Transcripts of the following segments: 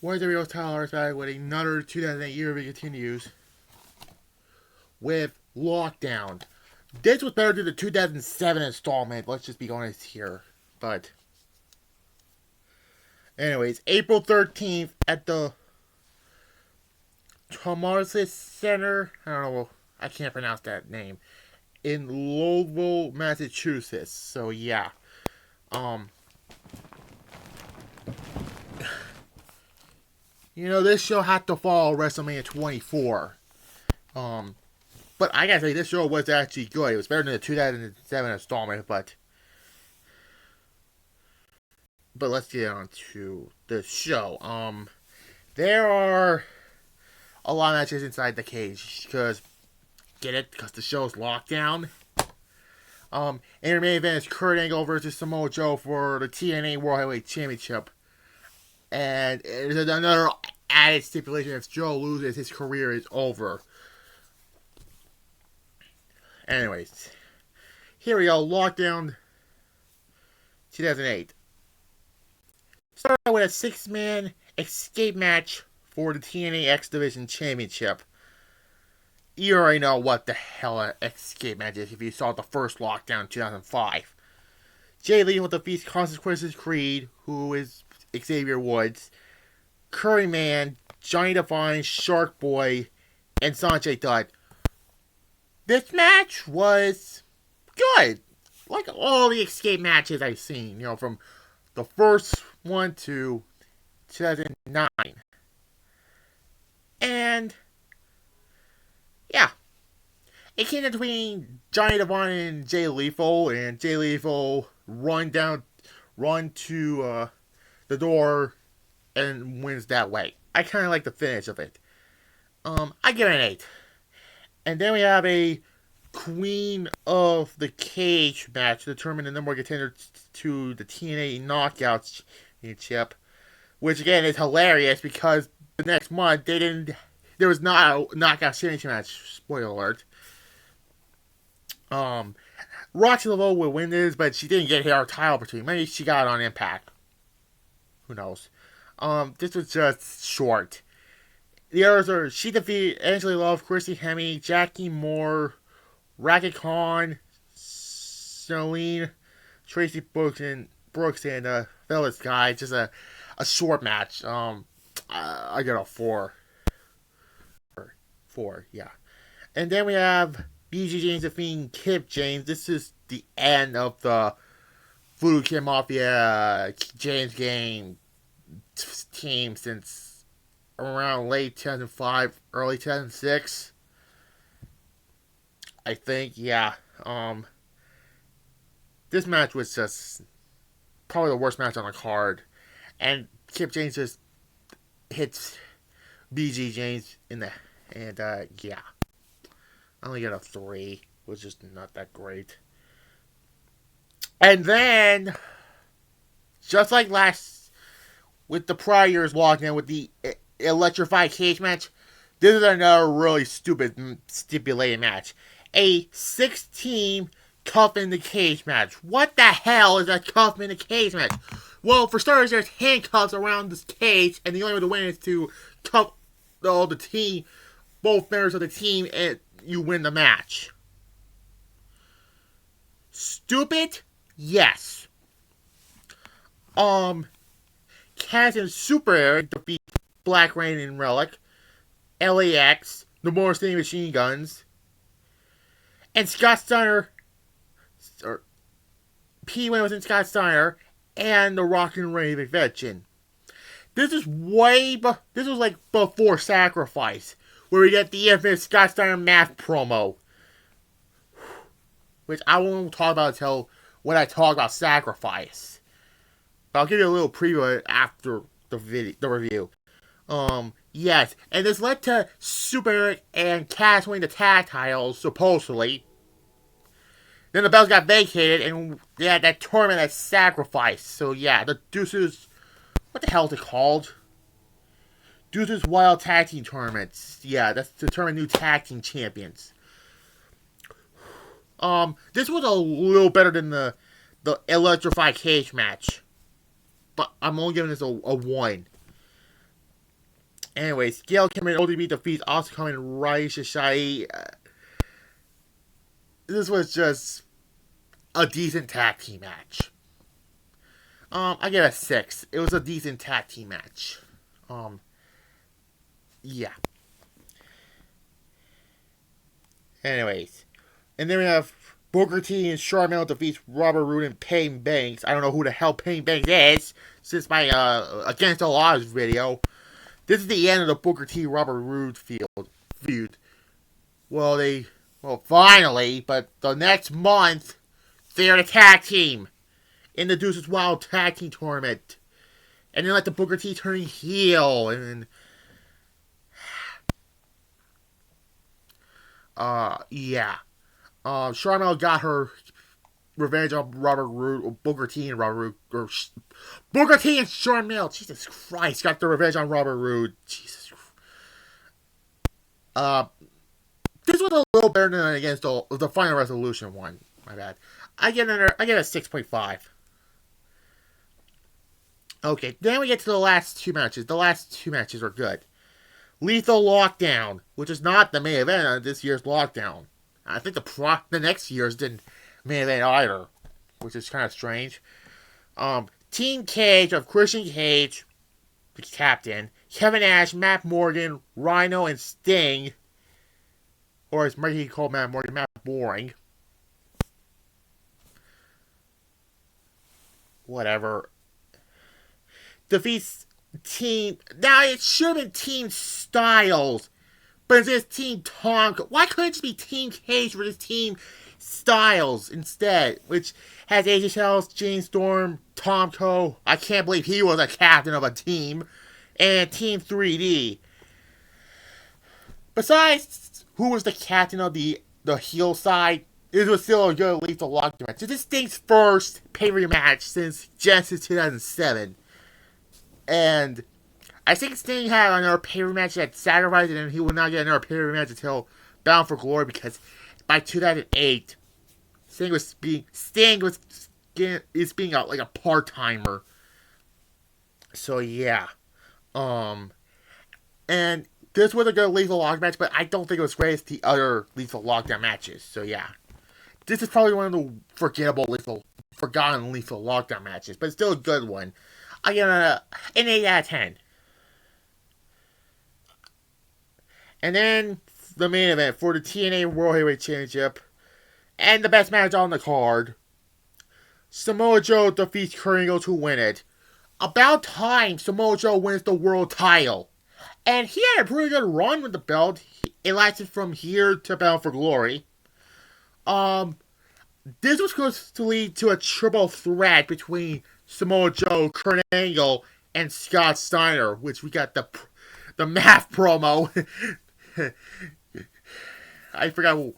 Where's the real Tyler back with another 2008 year it continues with Lockdown. This was better than the 2007 installment. Let's just be honest here. But, anyways, April 13th at the Tomarsis Center. I don't know. I can't pronounce that name. In Lowell, Massachusetts. So, yeah. You know, this show had to follow WrestleMania 24. But I gotta say, this show was actually good. It was better than the 2007 installment, but let's get on to the show. There are a lot of matches inside the cage, because, get it? Because the show's Lockdown. In your main event is Kurt Angle versus Samoa Joe for the TNA World Heavyweight Championship. And there's another added stipulation: if Joe loses, his career is over. Anyways, here we go. Lockdown 2008. Started with a 6-man escape match for the TNA X Division Championship. You already know what the hell an escape match is if you saw the first Lockdown in 2005. Jay Lee with defeats Consequences Creed, who is Xavier Woods, Curryman, Johnny Devine, Shark Boy, and Sanjay Dutt. This match was good. Like all the escape matches I've seen, you know, from the first one to 2009. And, yeah. It came in between Johnny Devine and Jay Lethal, and Jay Lethal run to the door and wins that way. I kind of like the finish of it. I give it an 8. And then we have a Queen of the Cage match to determine the number one contender to the TNA Knockouts Championship, which again is hilarious because the next month there was not a Knockout Championship match. Spoiler alert. Roxy Laveau would win this, but she didn't get her title opportunity. Maybe she got it on Impact. Who knows? This was just short. The others are, she defeated Angela Love, Christy Hemme, Jackie Moore, Racket Khan, Celine, Tracy Brooks, and Fellas Guy. Just a short match. I got a 4. 4, yeah. And then we have BG James defeating Kip James. This is the end of the Voodoo Kid Mafia James Gang team since around late 2005, early 2006. I think, yeah. This match was just probably the worst match on the card. And Kip James just hits BG James in the... And, yeah. I only got a 3, which is not that great. And then, just like with the prior year's Lockdown, with the Electrified cage match, this is another really stupid stipulated match. A 6-team cuff in the cage match. What the hell is a cuff in the cage match? Well, for starters, there's handcuffs around this cage, and the only way to win is to cuff the team, both members of the team, and you win the match. Stupid? Yes. Kaz and Super Eric defeat Black Rain and Relic, LAX, the Morris City Machine Guns, and Scott Steiner, or P. Wayne was in Scott Steiner, and the Rock and Rave Invention. This was like before Sacrifice, where we get the infamous Scott Steiner math promo, which I won't talk about until when I talk about Sacrifice. But I'll give you a little preview after the review. Yes, and this led to Super Eric and Cass winning the tag titles, supposedly. Then the belts got vacated, and they had that tournament at Sacrifice. So yeah, the Deuces, what the hell is it called? Deuces Wild Tag Team Tournaments. Yeah, that's to determine new tag team champions. This was a little better than the Electrified cage match. But I'm only giving this a 1. Anyways, Gail came in ODB defeats also coming Raisha Shai. This was just a decent tag team match. I give it a 6. It was a decent tag team match. Yeah. Anyways. And then we have Booker T and Charmel defeats Robert Roode and Payne Banks. I don't know who the hell Payne Banks is since my Against the Laws video. This is the end of the Booker T Robert Roode feud. Well, finally, but the next month, they're the tag team in the Deuces Wild Tag Team Tournament. And then let the Booker T turn heel. And yeah. Charmel got her revenge on Robert Roode, or Booker T and Robert Roode, Booker T and Charmel, Jesus Christ, got the revenge on Robert Roode. Jesus Christ. This was a little better than against the Final Resolution one. My bad. I get a 6.5. Okay, then we get to the last two matches. The last two matches are good. Lethal Lockdown, which is not the main event of this year's Lockdown. I think the next year's didn't main event either, which is kind of strange. Team Cage of Christian Cage, the captain, Kevin Nash, Matt Morgan, Rhino, and Sting, or as Mikey called Matt Morgan, Matt Boring. Whatever. Defeats Team... Now, it should have been Team Styles, but it's just Team Tonka. Why couldn't it just be Team Cage versus Team Styles instead? Which has AJ Styles, James Storm, Tomko. I can't believe he was a captain of a team. And Team 3D. Besides, who was the captain of the heel side? It was still a good Lethal Lockdown match. This is Sting's first pay-per-view match since Genesis 2007. And I think Sting had another pay-per-view match at Sacrifice, and he will not get another pay-per-view match until Bound for Glory, because by 2008, Sting is being like a part-timer. So yeah, and this was a good Lethal Lockdown match, but I don't think it was great as the other Lethal Lockdown matches. So yeah, this is probably one of the forgotten Lethal Lockdown matches, but it's still a good one. I give it an 8 out of 10. And then the main event for the TNA World Heavyweight Championship, and the best match on the card. Samoa Joe defeats Kurt Angle to win it. About time Samoa Joe wins the world title. And he had a pretty good run with the belt. It lasted from here to Bound for Glory. This was supposed to lead to a triple threat between Samoa Joe, Kurt Angle, and Scott Steiner, which we got the math promo. I forgot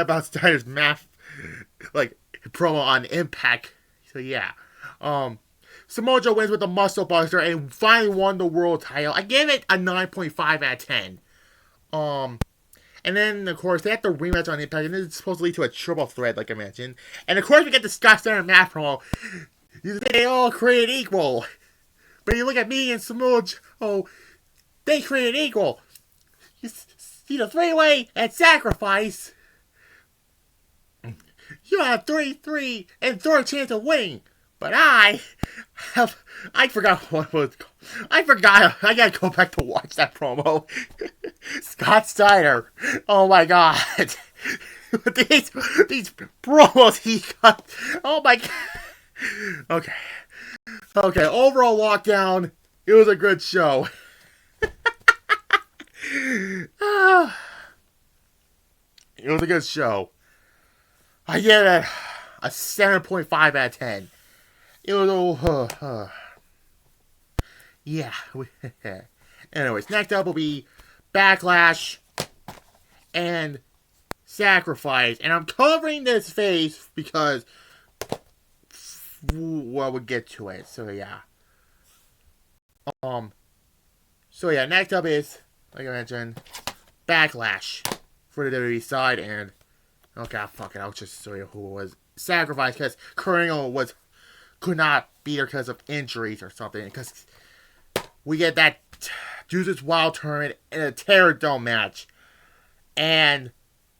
about Steiner's math promo on Impact. So yeah, Samoa Joe wins with the Muscle Buster and finally won the world title. I gave it a 9.5 out of 10. And then, of course, they had the rematch on Impact, and this is supposed to lead to a triple threat, like I mentioned. And, of course, we get the Scott Steiner math promo. They all created equal. But you look at me and Samoa Joe, they created equal. You see the three-way at Sacrifice. You have 33 and third chance of winning. But I forgot what was. I forgot. I gotta go back to watch that promo. Scott Steiner. Oh my god. these promos he got. Oh my god. Okay. Overall Lockdown. It was a good show. It was a good show. I give it a 7.5 out of 10. It was yeah. Anyways, next up will be Backlash and Sacrifice, and I'm covering this face because, well, we'll get to it. So yeah. Next up is, like I mentioned, Backlash for the WWE side, and okay, fuck it, I'll just show you who it was. Sacrifice, because Kurt Angle could not be there because of injuries or something, because we get that Judas Wild tournament in a Terror Dome match. And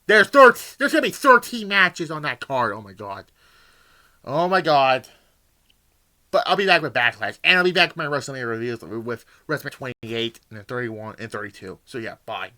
there's going to be 13 matches on that card. Oh my god. Oh my god. But I'll be back with Backlash. And I'll be back with my WrestleMania reviews with WrestleMania 28 and 31 and 32. So yeah, bye.